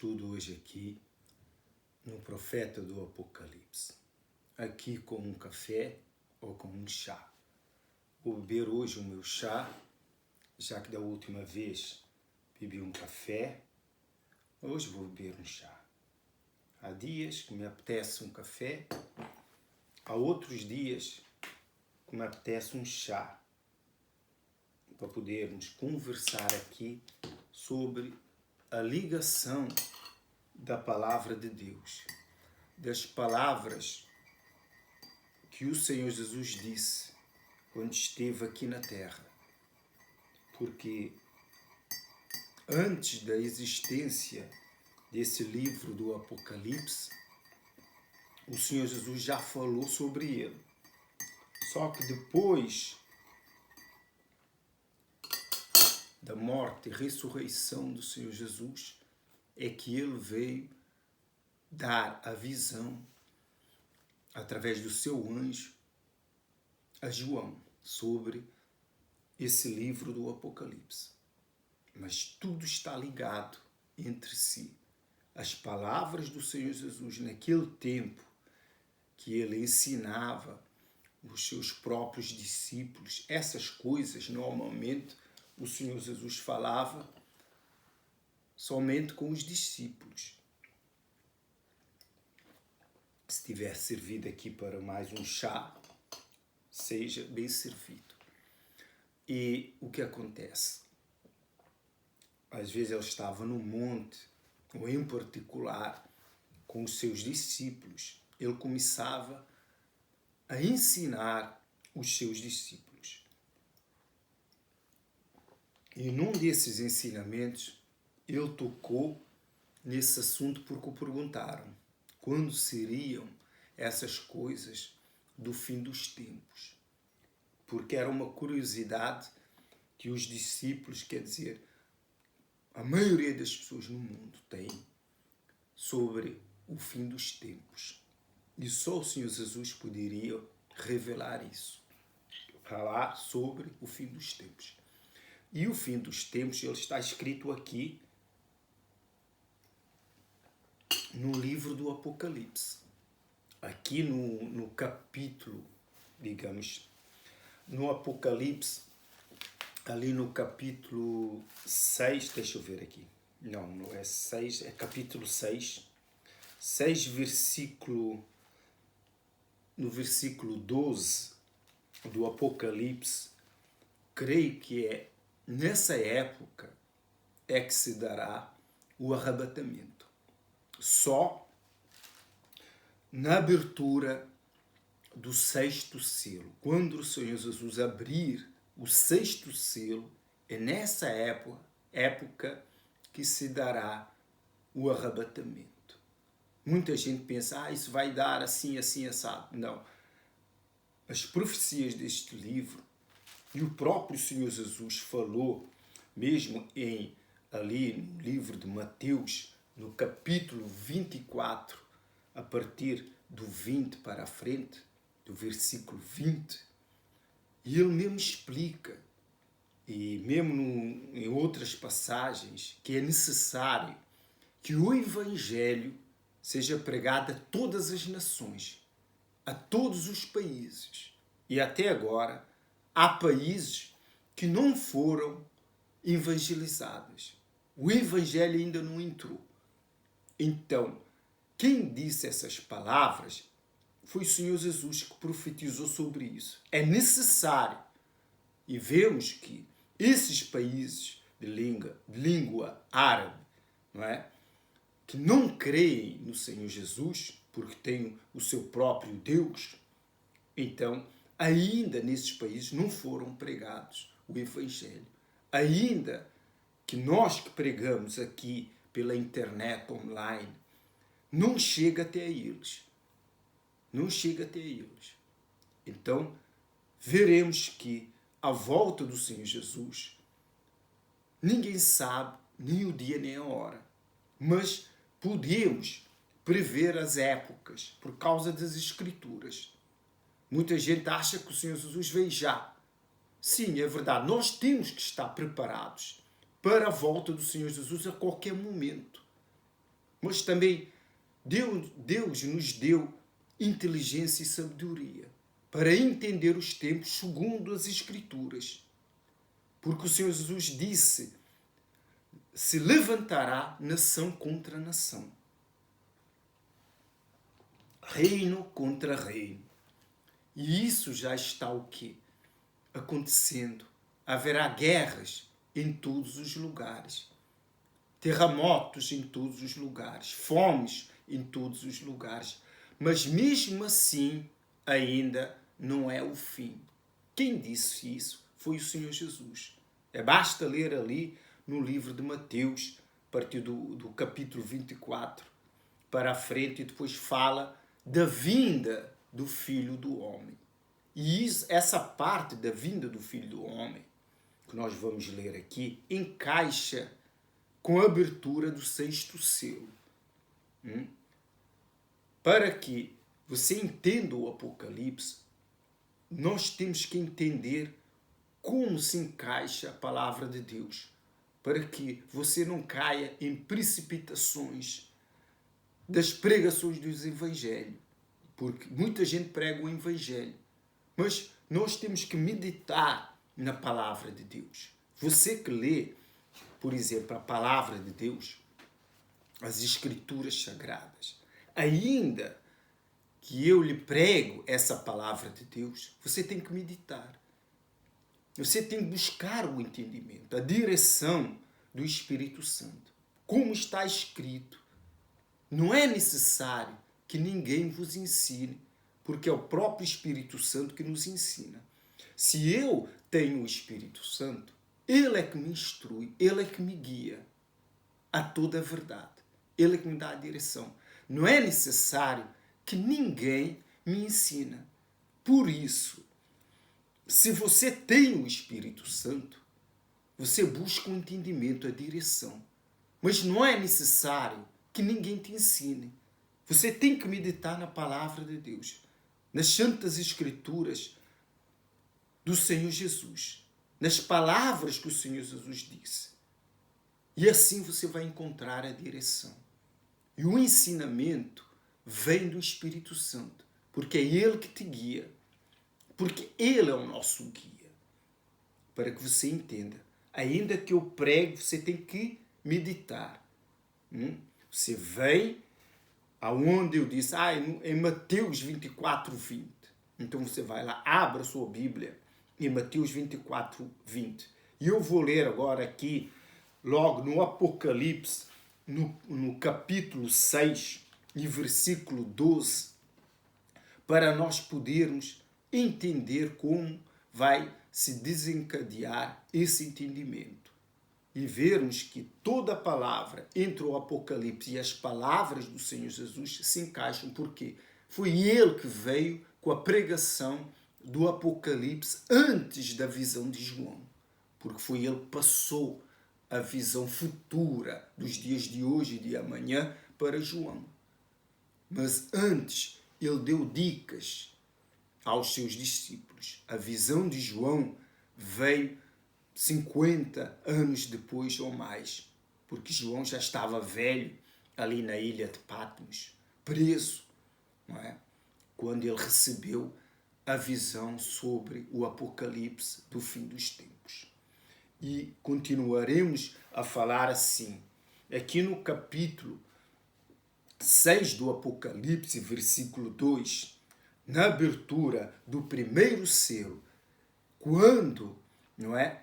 estudo hoje aqui no profeta do Apocalipse. Aqui com um café ou com um chá. Vou beber hoje o meu chá, já que da última vez bebi um café, hoje vou beber um chá. Há dias que me apetece um café, há outros dias que me apetece um chá, para podermos conversar aqui sobre a ligação da palavra de Deus, das palavras que o Senhor Jesus disse quando esteve aqui na terra. Porque antes da existência desse livro do Apocalipse, o Senhor Jesus já falou sobre ele. Só que depois da morte e ressurreição do Senhor Jesus, é que ele veio dar a visão, através do seu anjo, a João, sobre esse livro do Apocalipse. Mas tudo está ligado entre si. As palavras do Senhor Jesus naquele tempo que ele ensinava os seus próprios discípulos, essas coisas normalmente o Senhor Jesus falava somente com os discípulos. Se tiver servido aqui para mais um chá, seja bem servido. E o que acontece? Às vezes ele estava no monte, ou em particular com os seus discípulos, ele começava a ensinar os seus discípulos. E num desses ensinamentos, ele tocou nesse assunto porque o perguntaram: quando seriam essas coisas do fim dos tempos? Porque era uma curiosidade que os discípulos, quer dizer, a maioria das pessoas no mundo tem sobre o fim dos tempos. E só o Senhor Jesus poderia revelar isso, falar sobre o fim dos tempos. E o fim dos tempos, ele está escrito aqui no livro do Apocalipse. Aqui no capítulo, digamos, no Apocalipse, ali no capítulo 6, deixa eu ver aqui. Não é 6, é capítulo 6. 6, no versículo 12 do Apocalipse, creio que é nessa época é que se dará o arrebatamento. Só na abertura do 6º selo, quando o Senhor Jesus abrir o 6º selo, é nessa época que se dará o arrebatamento. Muita gente pensa, isso vai dar assim, assim, assado. Não. As profecias deste livro, e o próprio Senhor Jesus falou, mesmo ali no livro de Mateus, no capítulo 24, a partir do 20 para a frente, do versículo 20, e ele mesmo explica, e mesmo em outras passagens, que é necessário que o Evangelho seja pregado a todas as nações, a todos os países. E até agora, há países que não foram evangelizados. O Evangelho ainda não entrou. Então, quem disse essas palavras foi o Senhor Jesus que profetizou sobre isso. É necessário. E vemos que esses países de língua árabe, não é? Que não creem no Senhor Jesus, porque têm o seu próprio Deus, então, ainda nesses países não foram pregados o Evangelho. Ainda que nós que pregamos aqui pela internet, online, não chega até eles. Não chega até eles. Então, veremos que a volta do Senhor Jesus, ninguém sabe nem o dia nem a hora. Mas podemos prever as épocas por causa das Escrituras. Muita gente acha que o Senhor Jesus vem já. Sim, é verdade. Nós temos que estar preparados para a volta do Senhor Jesus a qualquer momento. Mas também Deus nos deu inteligência e sabedoria para entender os tempos segundo as Escrituras. Porque o Senhor Jesus disse: se levantará nação contra nação, reino contra reino. E isso já está o quê? Acontecendo. Haverá guerras em todos os lugares, terremotos em todos os lugares, fomes em todos os lugares. Mas mesmo assim, ainda não é o fim. Quem disse isso foi o Senhor Jesus. Basta ler ali no livro de Mateus, a partir do capítulo 24 para a frente, e depois fala da vinda do Filho do Homem. E essa parte da vinda do Filho do Homem, que nós vamos ler aqui, encaixa com a abertura do 6º selo. Para que você entenda o Apocalipse, nós temos que entender como se encaixa a palavra de Deus, para que você não caia em precipitações das pregações dos evangelhos, porque muita gente prega o evangelho, mas nós temos que meditar na palavra de Deus. Você que lê, por exemplo, a palavra de Deus, as Escrituras Sagradas, ainda que eu lhe prego essa palavra de Deus, você tem que meditar. Você tem que buscar o entendimento, a direção do Espírito Santo. Como está escrito. Não é necessário que ninguém vos ensine, porque é o próprio Espírito Santo que nos ensina. Se eu tenho o Espírito Santo, Ele é que me instrui, Ele é que me guia a toda a verdade. Ele é que me dá a direção. Não é necessário que ninguém me ensina. Por isso, se você tem o Espírito Santo, você busca o entendimento, a direção. Mas não é necessário que ninguém te ensine. Você tem que meditar na palavra de Deus, nas santas Escrituras do Senhor Jesus, nas palavras que o Senhor Jesus disse. E assim você vai encontrar a direção. E o ensinamento vem do Espírito Santo, porque é Ele que te guia, porque Ele é o nosso guia. Para que você entenda, ainda que eu pregue, você tem que meditar. Você vem aonde eu disse, em Mateus 24, 20. Então você vai lá, abra a sua Bíblia em Mateus 24, 20. E eu vou ler agora aqui, logo no Apocalipse, no capítulo 6, e versículo 12, para nós podermos entender como vai se desencadear esse entendimento. E vermos que toda a palavra entre o Apocalipse e as palavras do Senhor Jesus se encaixam, porque foi Ele que veio com a pregação do Apocalipse antes da visão de João. Porque foi Ele que passou a visão futura dos dias de hoje e de amanhã para João. Mas antes, Ele deu dicas aos seus discípulos. A visão de João veio 50 anos depois ou mais, porque João já estava velho ali na ilha de Patmos, preso, não é? Quando ele recebeu a visão sobre o Apocalipse do fim dos tempos. E continuaremos a falar assim, aqui no capítulo 6 do Apocalipse, versículo 2, na abertura do primeiro selo, quando, não é?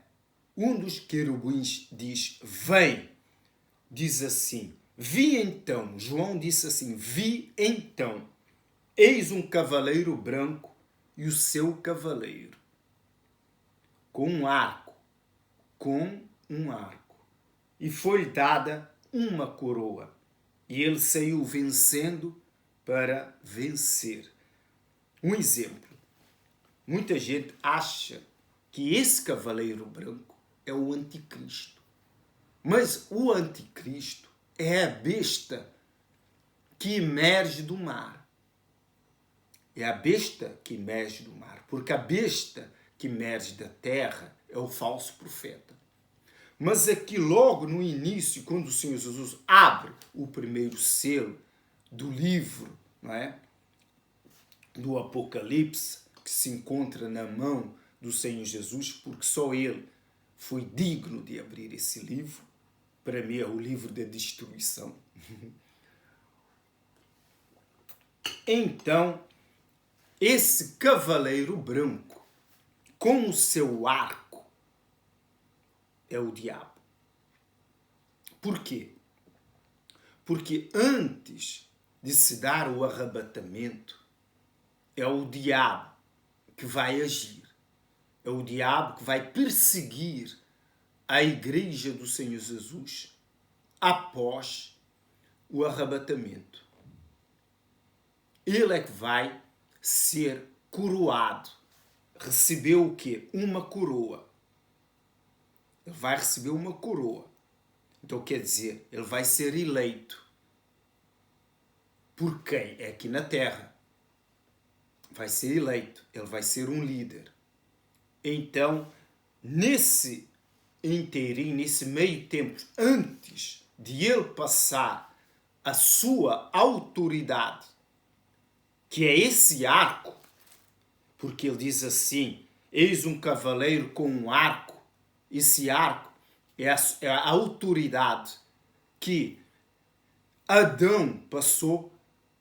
Um dos querubins diz, vem, diz assim, vi então, João disse assim, vi então, eis um cavaleiro branco e o seu cavaleiro, com um arco, e foi-lhe dada uma coroa, e ele saiu vencendo para vencer. Um exemplo, muita gente acha que esse cavaleiro branco é o anticristo. Mas o anticristo é a besta que emerge do mar. É a besta que emerge do mar. Porque a besta que emerge da terra é o falso profeta. Mas aqui logo no início, quando o Senhor Jesus abre o primeiro selo do livro, não é? Do Apocalipse, que se encontra na mão do Senhor Jesus, porque só Ele foi digno de abrir esse livro. Para mim é o livro da destruição. Então, esse cavaleiro branco, com o seu arco, é o diabo. Por quê? Porque antes de se dar o arrebatamento, é o diabo que vai agir. É o diabo que vai perseguir a igreja do Senhor Jesus após o arrebatamento. Ele é que vai ser coroado. Recebeu o quê? Uma coroa. Ele vai receber uma coroa. Então quer dizer, ele vai ser eleito. Por quem? É aqui na terra. Vai ser eleito. Ele vai ser um líder. Então, nesse inteirinho, nesse meio tempo, antes de ele passar a sua autoridade, que é esse arco, porque ele diz assim, eis um cavaleiro com um arco. Esse arco é a autoridade que Adão passou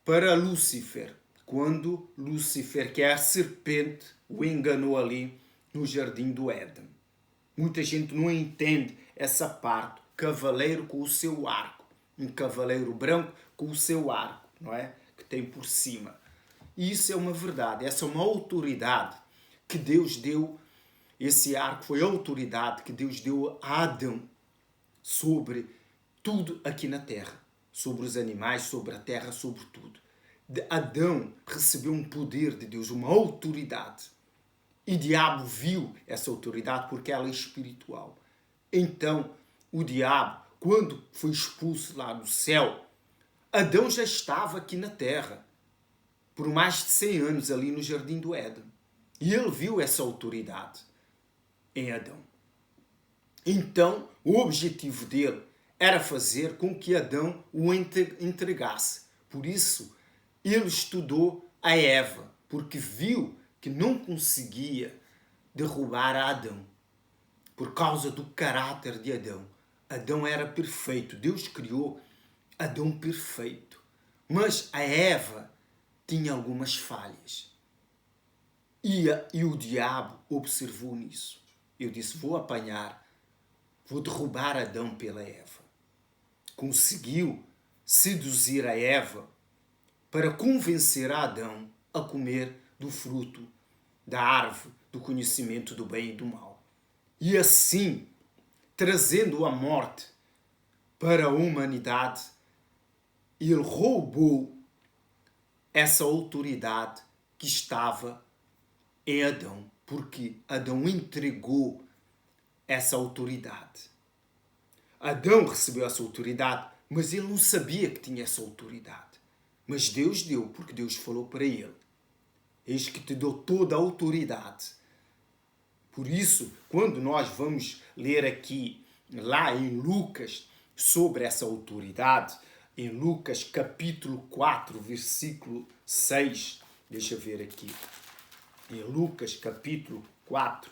para Lúcifer, quando Lúcifer, que é a serpente, o enganou ali no jardim do Éden. Muita gente não entende essa parte. Cavaleiro com o seu arco. Um cavaleiro branco com o seu arco, não é? Que tem por cima. E isso é uma verdade. Essa é uma autoridade que Deus deu. Esse arco foi a autoridade que Deus deu a Adão sobre tudo aqui na terra. Sobre os animais, sobre a terra, sobre tudo. Adão recebeu um poder de Deus, uma autoridade. E o diabo viu essa autoridade porque ela é espiritual. Então, o diabo, quando foi expulso lá do céu, Adão já estava aqui na terra, por mais de 100 anos ali no jardim do Éden. E ele viu essa autoridade em Adão. Então, o objetivo dele era fazer com que Adão o entregasse. Por isso, ele estudou a Eva, porque viu que não conseguia derrubar a Adão, por causa do caráter de Adão. Adão era perfeito. Deus criou Adão perfeito. Mas a Eva tinha algumas falhas. E o diabo observou nisso. Eu disse, vou apanhar, vou derrubar Adão pela Eva. Conseguiu seduzir a Eva para convencer a Adão a comer do fruto da árvore do conhecimento do bem e do mal. E assim, trazendo a morte para a humanidade, ele roubou essa autoridade que estava em Adão, porque Adão entregou essa autoridade. Adão recebeu essa autoridade, mas ele não sabia que tinha essa autoridade. Mas Deus deu, porque Deus falou para ele, eis que te dou toda a autoridade. Por isso, quando nós vamos ler aqui, lá em Lucas, sobre essa autoridade, em Lucas capítulo 4, versículo 6, deixa eu ver aqui, em Lucas capítulo 4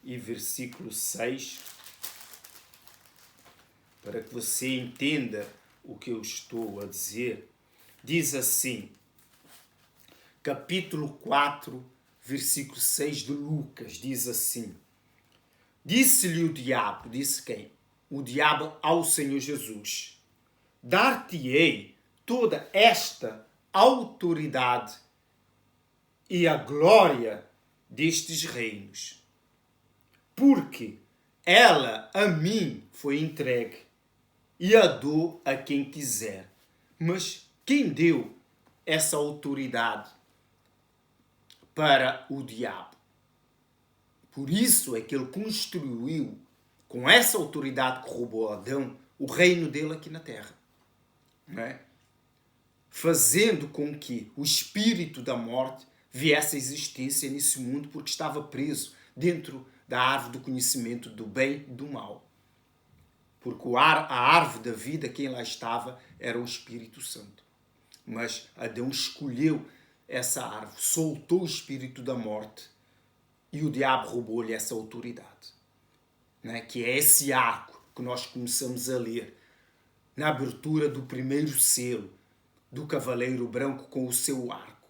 e versículo 6, para que você entenda o que eu estou a dizer, diz assim, capítulo 4, versículo 6 de Lucas, diz assim, disse-lhe o diabo, disse quem? O diabo ao Senhor Jesus, dar-te-ei toda esta autoridade e a glória destes reinos, porque ela a mim foi entregue e a dou a quem quiser. Mas quem deu essa autoridade para o diabo? Por isso é que ele construiu, com essa autoridade que roubou Adão, o reino dele aqui na terra. Não é? Fazendo com que o espírito da morte viesse à existência nesse mundo, porque estava preso dentro da árvore do conhecimento do bem e do mal. porque a árvore da vida, quem lá estava, era o Espírito Santo. Mas Adão escolheu essa árvore, soltou o espírito da morte e o diabo roubou-lhe essa autoridade. Né? Que é esse arco que nós começamos a ler na abertura do primeiro selo do cavaleiro branco com o seu arco.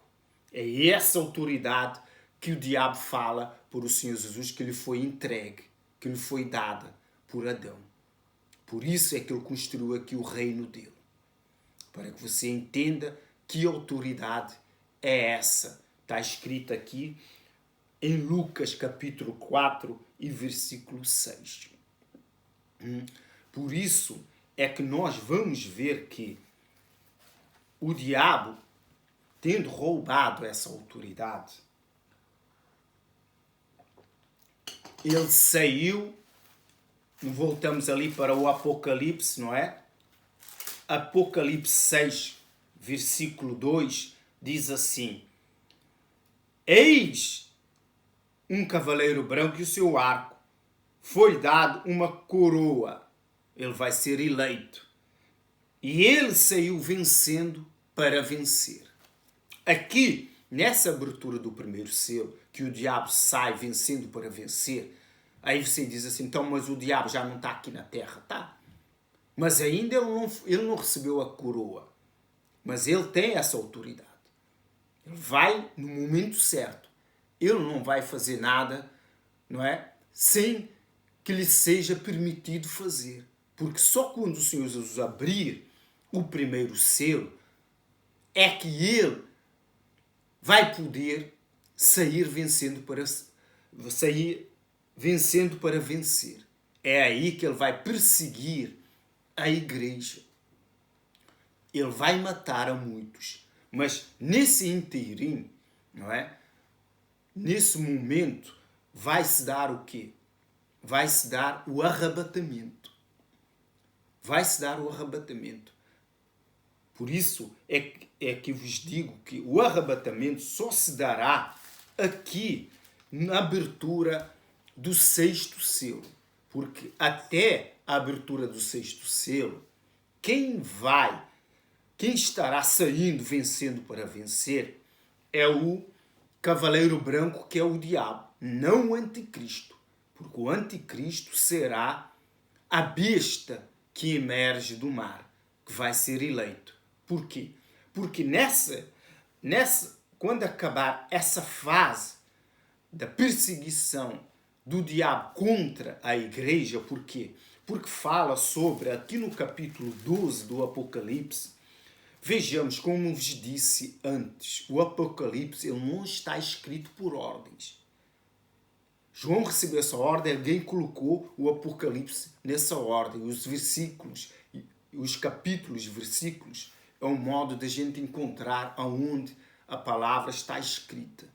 É essa autoridade que o diabo fala por o Senhor Jesus, que lhe foi entregue, que lhe foi dada por Adão. Por isso é que ele construiu aqui o reino dele. Para que você entenda que autoridade é essa. Está escrito aqui em Lucas capítulo 4 e versículo 6. Por isso é que nós vamos ver que o diabo, tendo roubado essa autoridade, ele saiu, voltamos ali para o Apocalipse, não é? Apocalipse 6, versículo 2, diz assim: Eis um cavaleiro branco e o seu arco, foi dado uma coroa, ele vai ser eleito. E ele saiu vencendo para vencer. Aqui, nessa abertura do primeiro selo, que o diabo sai vencendo para vencer, aí você diz assim, então, mas o diabo já não está aqui na terra, tá? Mas ainda ele não recebeu a coroa. Mas ele tem essa autoridade. Ele vai no momento certo. Ele não vai fazer nada, não é? Sem que lhe seja permitido fazer. Porque só quando o Senhor Jesus abrir o primeiro selo é que ele vai poder sair vencendo para vencer. É aí que ele vai perseguir a igreja. Ele vai matar a muitos. Mas nesse inteirinho, não é? Nesse momento, vai-se dar o quê? Vai-se dar o arrebatamento. Vai-se dar o arrebatamento. Por isso é que vos digo que o arrebatamento só se dará aqui na abertura do sexto selo. Porque até a abertura do sexto selo, quem estará saindo vencendo para vencer é o cavaleiro branco, que é o diabo, não o anticristo. Porque o anticristo será a besta que emerge do mar, que vai ser eleito. Por quê? Porque quando acabar essa fase da perseguição do diabo contra a igreja, por quê? Porque fala sobre, aqui no capítulo 12 do Apocalipse, vejamos, como vos disse antes, o Apocalipse ele não está escrito por ordens. João recebeu essa ordem, alguém colocou o Apocalipse nessa ordem. Os versículos, os capítulos, versículos, é um modo da gente encontrar aonde a palavra está escrita.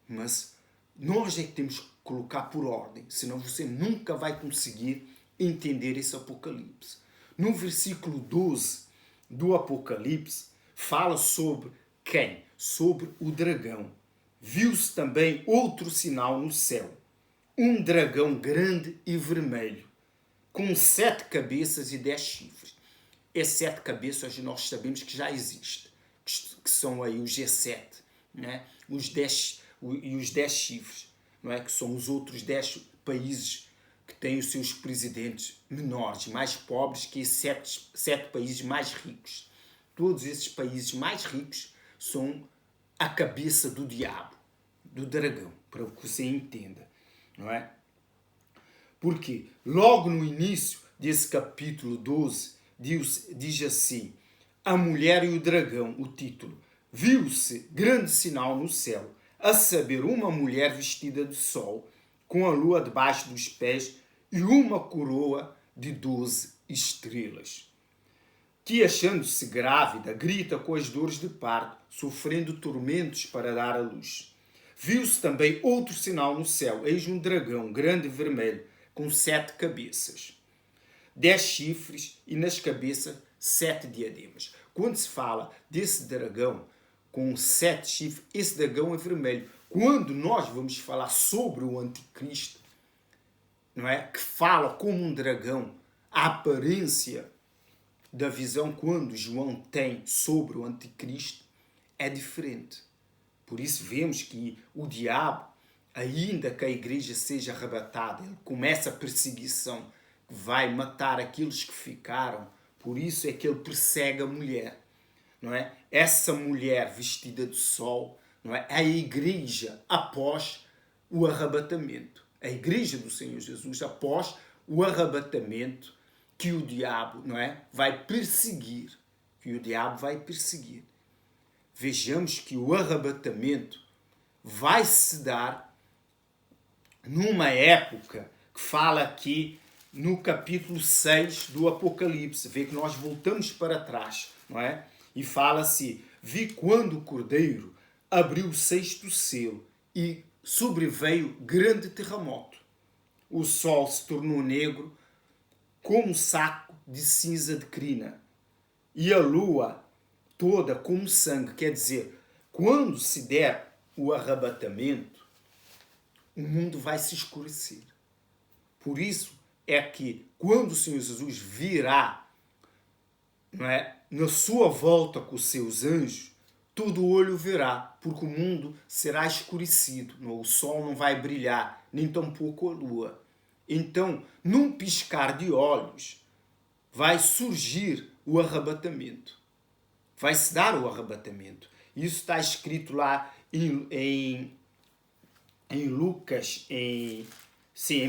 Mas nós é que temos que colocar por ordem, senão você nunca vai conseguir entender esse Apocalipse. No versículo 12 do Apocalipse, fala sobre quem? Sobre o dragão. Viu-se também outro sinal no céu. Um dragão grande e vermelho, com 7 cabeças e 10 chifres. As 7 cabeças nós sabemos que já existe, que são aí os G7, né? Os 10 chifres, não é? Que são os outros 10 países que têm os seus presidentes menores, mais pobres que esses 7 países mais ricos. Todos esses países mais ricos são a cabeça do diabo, do dragão, para que você entenda, não é? Porque logo no início desse capítulo 12, diz assim, a mulher e o dragão, o título, viu-se grande sinal no céu, a saber, uma mulher vestida de sol, com a lua debaixo dos pés e uma coroa de 12 estrelas, que, achando-se grávida, grita com as dores de parto, sofrendo tormentos para dar à luz. Viu-se também outro sinal no céu, eis um dragão grande e vermelho, com 7 cabeças, 10 chifres e nas cabeças 7 diademas. Quando se fala desse dragão com 7 chifres, esse dragão é vermelho. Quando nós vamos falar sobre o anticristo, não é? Que fala como um dragão, a aparência da visão quando João tem sobre o anticristo é diferente. Por isso vemos que o diabo, ainda que a igreja seja arrebatada, ele começa a perseguição, vai matar aqueles que ficaram. Por isso é que ele persegue a mulher, não é? Essa mulher vestida de sol, não é? A igreja após o arrebatamento. A igreja do Senhor Jesus após o arrebatamento que o diabo, não é? Vai perseguir. Que o diabo vai perseguir. Vejamos que o arrebatamento vai se dar numa época que fala aqui no capítulo 6 do Apocalipse. Vê que nós voltamos para trás, não é? E fala-se: vi quando o Cordeiro abriu o sexto selo e sobreveio grande terremoto. O sol se tornou negro como um saco de cinza de crina e a lua toda como sangue. Quer dizer, quando se der o arrebatamento, o mundo vai se escurecer. Por isso é que quando o Senhor Jesus virá, não é, na sua volta com os seus anjos, todo olho verá, porque o mundo será escurecido. O sol não vai brilhar, nem tampouco a lua. Então, num piscar de olhos, vai surgir o arrebatamento. Vai se dar o arrebatamento. Isso está escrito lá em Lucas, em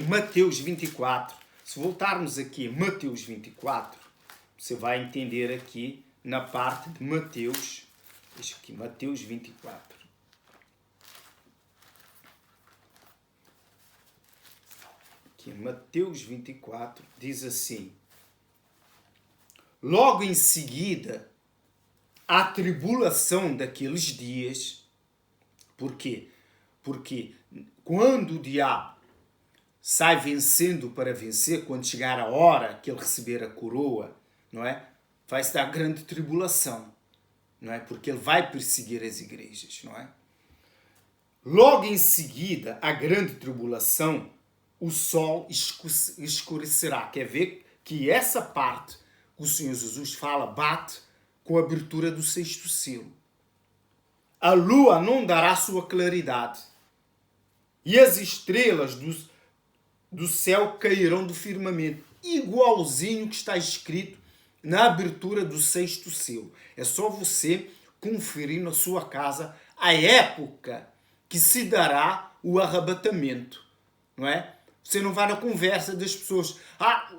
Mateus 24. Se voltarmos aqui em Mateus 24, você vai entender aqui na parte de Mateus. Deixa aqui, Mateus 24. Aqui em Mateus 24 diz assim: logo em seguida, a tribulação daqueles dias. Por quê? Porque quando o diabo sai vencendo para vencer, quando chegar a hora que ele receber a coroa, não é? Vai se dar grande tribulação, não é? Porque ele vai perseguir as igrejas, não é? Logo em seguida, a grande tribulação, o sol escurecerá. Quer ver que essa parte que o Senhor Jesus fala bate com a abertura do sexto selo. A lua não dará sua claridade e as estrelas do céu cairão do firmamento, igualzinho que está escrito na abertura do sexto selo. É só você conferir na sua casa a época que se dará o arrebatamento, não é? Você não vai na conversa das pessoas: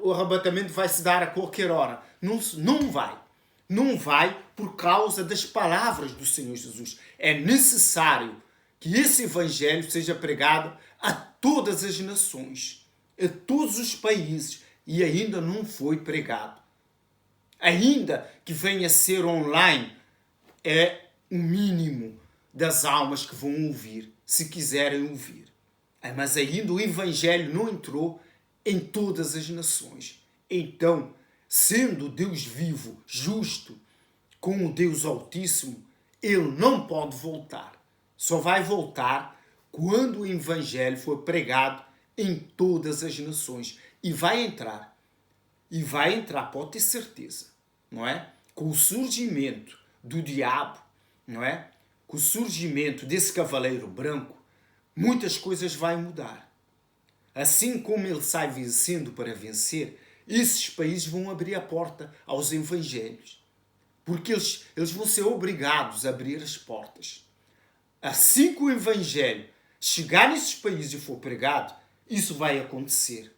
o arrebatamento vai se dar a qualquer hora. Não vai. Não vai por causa das palavras do Senhor Jesus. É necessário que esse evangelho seja pregado a todas as nações, a todos os países, e ainda não foi pregado. Ainda que venha a ser online, é o mínimo das almas que vão ouvir, se quiserem ouvir. Mas ainda o evangelho não entrou em todas as nações. Então, sendo Deus vivo, justo, com o Deus Altíssimo, ele não pode voltar. Só vai voltar quando o evangelho for pregado em todas as nações. E vai entrar. E vai entrar, pode ter certeza, não é? Com o surgimento do diabo, não é? Com o surgimento desse cavaleiro branco, muitas coisas vão mudar. Assim como ele sai vencendo para vencer, esses países vão abrir a porta aos evangelhos. Porque eles vão ser obrigados a abrir as portas. Assim que o evangelho chegar nesses países e for pregado, isso vai acontecer.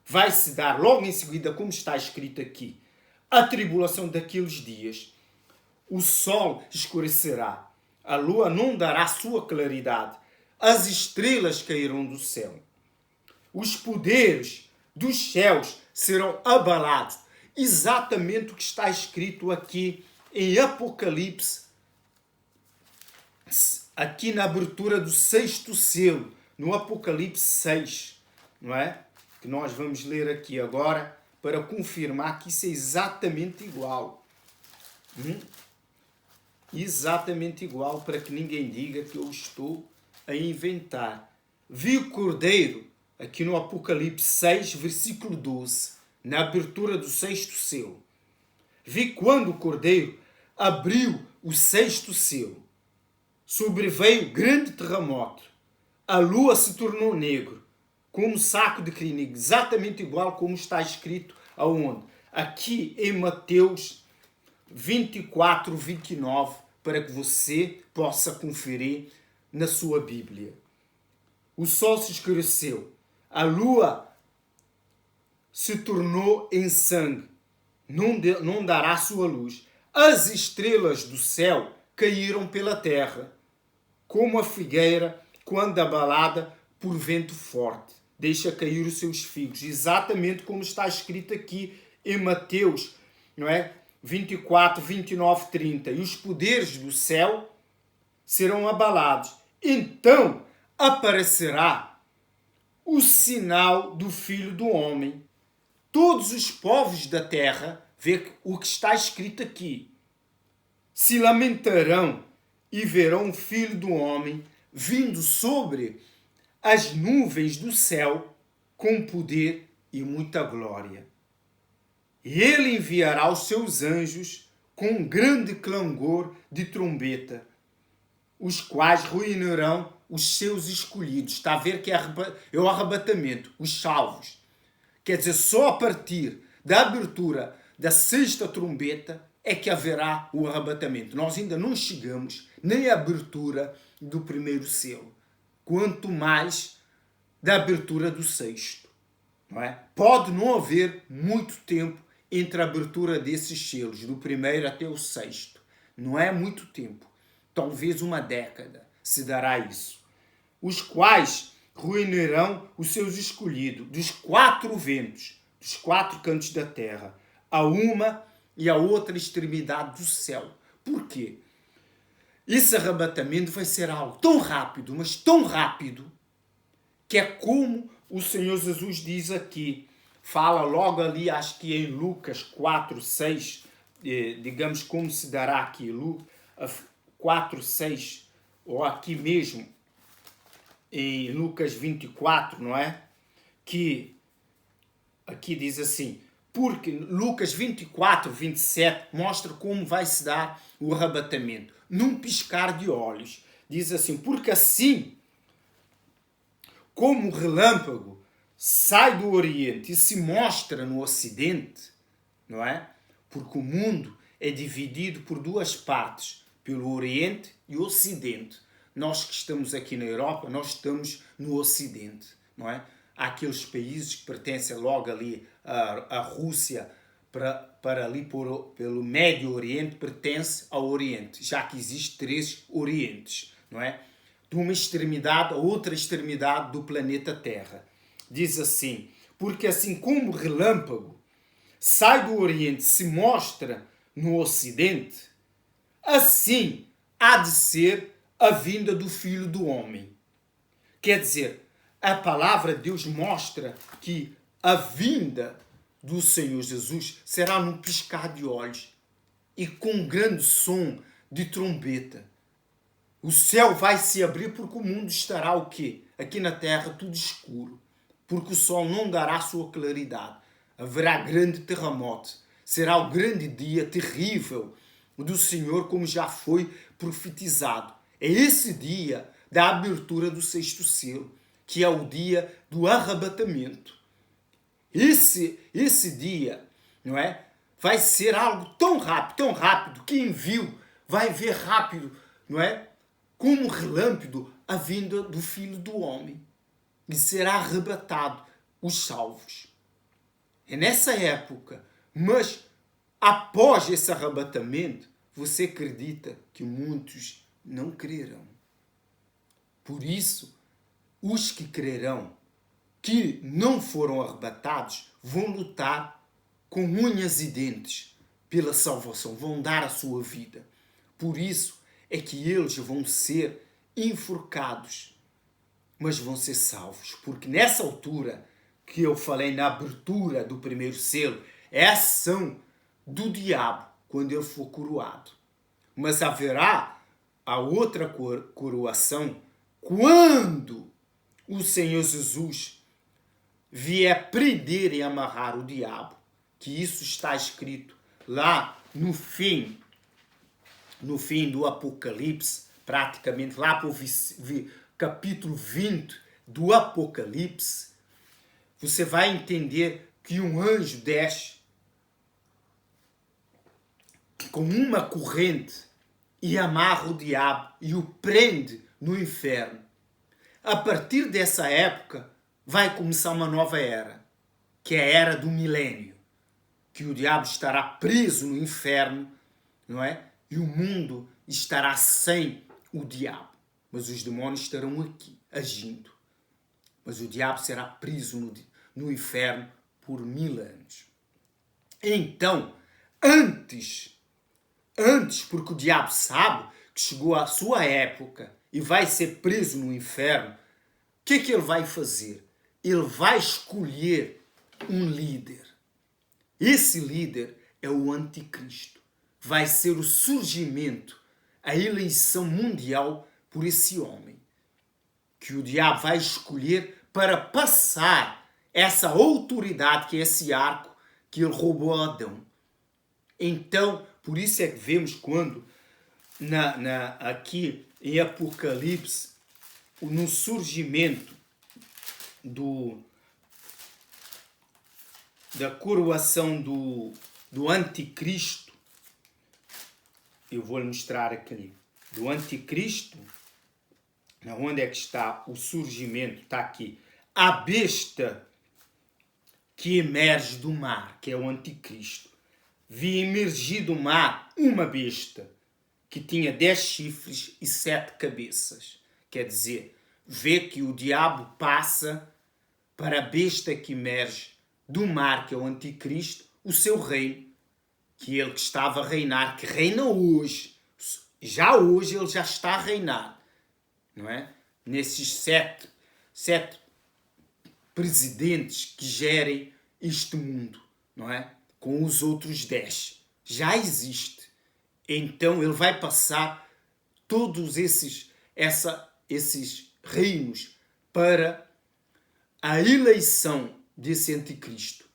Vai se dar logo em seguida, como está escrito aqui, a tribulação daqueles dias. O sol escurecerá, a lua não dará sua claridade, as estrelas cairão do céu. Os poderes dos céus serão abalados. Exatamente o que está escrito aqui em Apocalipse, aqui na abertura do sexto selo, no Apocalipse 6, não é? Que nós vamos ler aqui agora para confirmar que isso é exatamente igual. Exatamente igual, para que ninguém diga que eu estou a inventar. Vi o Cordeiro, aqui no Apocalipse 6, versículo 12. na abertura do sexto selo. Vi quando o cordeiro abriu o sexto selo. Sobreveio grande terremoto. A lua se tornou negro, como um saco de crina, exatamente igual como está escrito aonde? Aqui em Mateus 24, 29, para que você possa conferir na sua Bíblia. O sol se escureceu, a lua se tornou em sangue, não dará sua luz. As estrelas do céu caíram pela terra, como a figueira quando abalada por vento forte deixa cair os seus figos, exatamente como está escrito aqui em Mateus, não é? 24, 29, 30. E os poderes do céu serão abalados. Então aparecerá o sinal do Filho do Homem. Todos os povos da terra, vê o que está escrito aqui, se lamentarão e verão o Filho do Homem vindo sobre as nuvens do céu com poder e muita glória. E ele enviará os seus anjos com um grande clangor de trombeta, os quais ruinarão os seus escolhidos. Está a ver que é o arrebatamento, os salvos. Quer dizer, só a partir da abertura da sexta trombeta é que haverá o arrebatamento. Nós ainda não chegamos nem à abertura do primeiro selo, quanto mais da abertura do sexto. Não é? Pode não haver muito tempo entre a abertura desses selos, do primeiro até o sexto. Não é muito tempo. Talvez uma década se dará isso. Os quais ruinarão os seus escolhidos dos quatro ventos, dos quatro cantos da terra, a uma e a outra extremidade do céu. Por quê? Esse arrebatamento vai ser algo tão rápido, mas tão rápido, que é como o Senhor Jesus diz aqui. Fala logo ali, acho que em Lucas 4, 6, digamos como se dará aqui, 4, 6, ou aqui mesmo, em Lucas 24, não é? Que aqui diz assim, porque Lucas 24, 27 mostra como vai se dar o arrebatamento. Num piscar de olhos. Diz assim, porque assim como o relâmpago sai do Oriente e se mostra no Ocidente, não é? Porque o mundo é dividido por duas partes, pelo Oriente e o Ocidente. Nós que estamos aqui na Europa, nós estamos no Ocidente, não é? Há aqueles países que pertencem logo ali à Rússia, para ali pelo Médio Oriente, pertence ao Oriente, já que existem três Orientes, não é? De uma extremidade a outra extremidade do planeta Terra. Diz assim, porque assim como o relâmpago sai do Oriente e se mostra no Ocidente, assim há de ser a vinda do Filho do Homem. Quer dizer, a palavra de Deus mostra que a vinda do Senhor Jesus será num piscar de olhos e com um grande som de trombeta. O céu vai se abrir porque o mundo estará o quê? Aqui na terra tudo escuro. Porque o sol não dará sua claridade. Haverá grande terremoto. Será o grande dia terrível do Senhor, como já foi profetizado. É esse dia da abertura do sexto selo, que é o dia do arrebatamento. Esse dia, não é? Vai ser algo tão rápido, quem viu vai ver rápido, não é? Como um relâmpago a vinda do Filho do Homem. E será arrebatado os salvos. É nessa época, mas após esse arrebatamento, você acredita que muitos não crerão. Por isso, os que crerão, que não foram arrebatados, vão lutar com unhas e dentes pela salvação, vão dar a sua vida. Por isso é que eles vão ser enforcados, mas vão ser salvos. Porque nessa altura, que eu falei na abertura do primeiro selo, é a ação do diabo quando ele for coroado. Mas haverá a outra coroação quando o Senhor Jesus vier prender e amarrar o diabo, que isso está escrito lá no fim do Apocalipse, praticamente lá para o capítulo 20 do Apocalipse, você vai entender que um anjo desce com uma corrente e amarra o diabo e o prende no inferno. A partir dessa época vai começar uma nova era, que é a era do milênio, que o diabo estará preso no inferno, não é? E o mundo estará sem o diabo. Mas os demônios estarão aqui, agindo. Mas o diabo será preso no inferno por 1000 anos. Então, antes, porque o diabo sabe que chegou a sua época e vai ser preso no inferno, o que é que ele vai fazer? Ele vai escolher um líder. Esse líder é o anticristo. Vai ser o surgimento, a eleição mundial por esse homem, que o diabo vai escolher para passar essa autoridade, que é esse arco que ele roubou a Adão. Então, por isso é que vemos quando, aqui em Apocalipse, no surgimento da coroação do anticristo, eu vou lhe mostrar aqui, do anticristo, onde é que está o surgimento? Está aqui. A besta que emerge do mar, que é o anticristo. Vi emergir do mar uma besta que tinha 10 chifres e 7 cabeças. Quer dizer, vê que o diabo passa para a besta que emerge do mar, que é o anticristo, o seu reino, que ele que estava a reinar, que reina hoje. Já hoje ele já está a reinar, não é? Nesses sete presidentes que gerem este mundo, não é? Com os outros 10. Já existe. Então ele vai passar todos esses reinos para a eleição desse anticristo.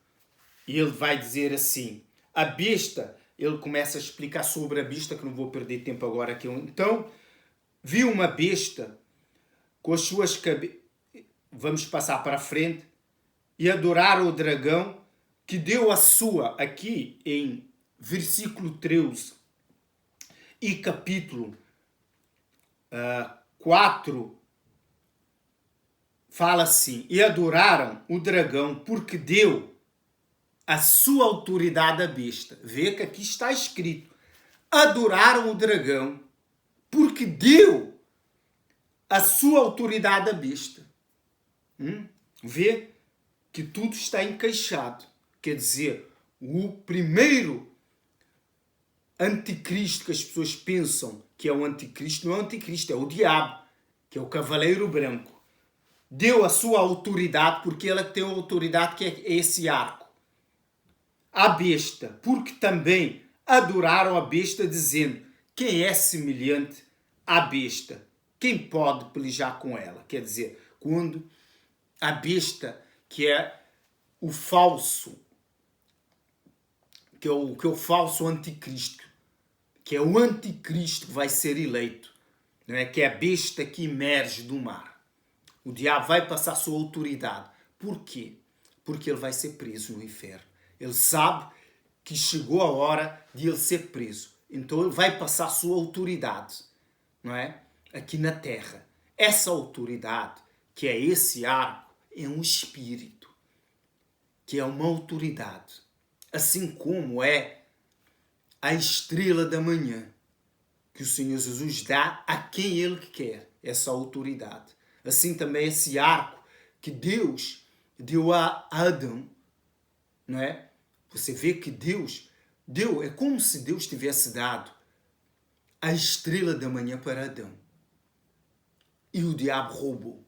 E ele vai dizer assim, a besta, ele começa a explicar sobre a besta, que não vou perder tempo agora aqui. Então, viu uma besta com as suas cabeças, vamos passar para a frente, e adoraram o dragão que deu a sua, aqui em versículo 13 e capítulo 4, fala assim, e adoraram o dragão porque deu a sua autoridade à besta. Vê que aqui está escrito, adoraram o dragão porque deu a sua autoridade à besta. Vê que tudo está encaixado. Quer dizer, o primeiro anticristo que as pessoas pensam que é o anticristo, não é o anticristo, é o diabo, que é o cavaleiro branco. Deu a sua autoridade, porque ela tem a autoridade que é esse arco. A besta, porque também adoraram a besta, dizendo, quem é semelhante à besta? Quem pode pelejar com ela? Quer dizer, quando a besta, que é o falso, que é o falso anticristo, que é o anticristo que vai ser eleito, não é? Que é a besta que emerge do mar. O diabo vai passar a sua autoridade. Por quê? Porque ele vai ser preso no inferno. Ele sabe que chegou a hora de ele ser preso. Então ele vai passar a sua autoridade, não é? Aqui na terra. Essa autoridade, que é esse arco, é um espírito, que é uma autoridade. Assim como é a estrela da manhã, que o Senhor Jesus dá a quem Ele quer, essa autoridade. Assim também esse arco que Deus deu a Adão, não é? Você vê que Deus deu, é como se Deus tivesse dado a estrela da manhã para Adão. E o diabo roubou.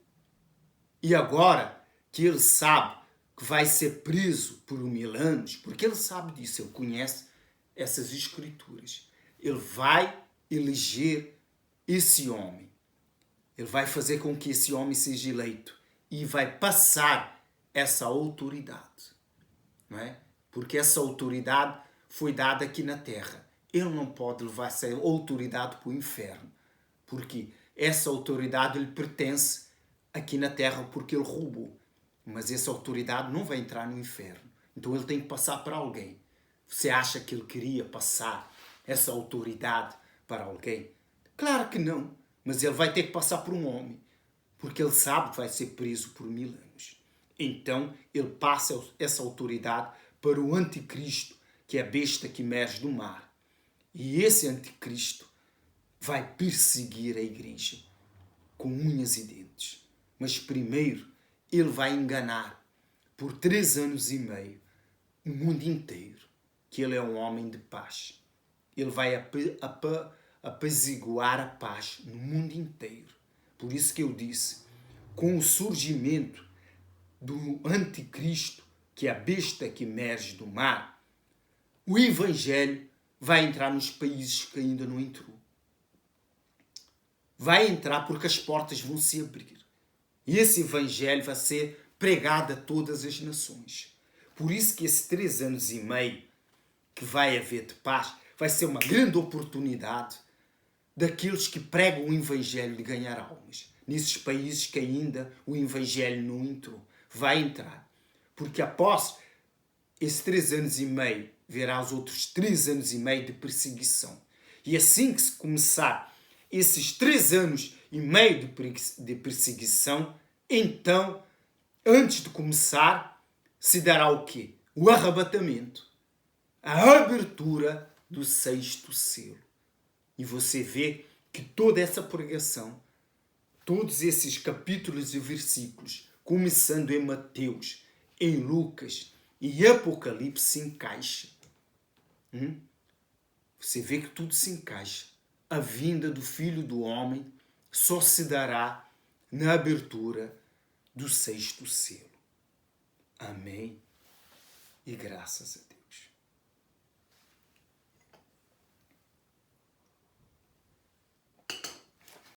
E agora que ele sabe que vai ser preso por 1000 anos, porque ele sabe disso, ele conhece essas escrituras. Ele vai eleger esse homem. Ele vai fazer com que esse homem seja eleito e vai passar essa autoridade, não é? Porque essa autoridade foi dada aqui na terra. Ele não pode levar essa autoridade para o inferno, porque essa autoridade lhe pertence aqui na terra porque ele roubou. Mas essa autoridade não vai entrar no inferno. Então ele tem que passar para alguém. Você acha que ele queria passar essa autoridade para alguém? Claro que não. Mas ele vai ter que passar por um homem. Porque ele sabe que vai ser preso por 1000 anos. Então ele passa essa autoridade para o anticristo, que é a besta que emerge do mar. E esse anticristo vai perseguir a igreja com unhas e dentes. Mas primeiro ele vai enganar por 3 anos e meio o mundo inteiro que ele é um homem de paz. Ele vai apaziguar a paz no mundo inteiro. Por isso que eu disse, com o surgimento do anticristo, que é a besta que emerge do mar, o evangelho vai entrar nos países que ainda não entrou. Vai entrar porque as portas vão se abrir. E esse evangelho vai ser pregado a todas as nações. Por isso que esses 3 anos e meio que vai haver de paz vai ser uma grande oportunidade daqueles que pregam o evangelho de ganhar almas. Nesses países que ainda o evangelho não entrou. Vai entrar. Porque após esses 3 anos e meio, verá os outros 3 anos e meio de perseguição. E assim que se começar esses 3 anos e meio de perseguição, então, antes de começar, se dará o quê? O arrebatamento. A abertura do 6º selo. E você vê que toda essa pregação, todos esses capítulos e versículos, começando em Mateus, em Lucas e Apocalipse, se encaixa. Você vê que tudo se encaixa. A vinda do Filho do Homem só se dará na abertura do 6º selo. Amém? E graças a Deus.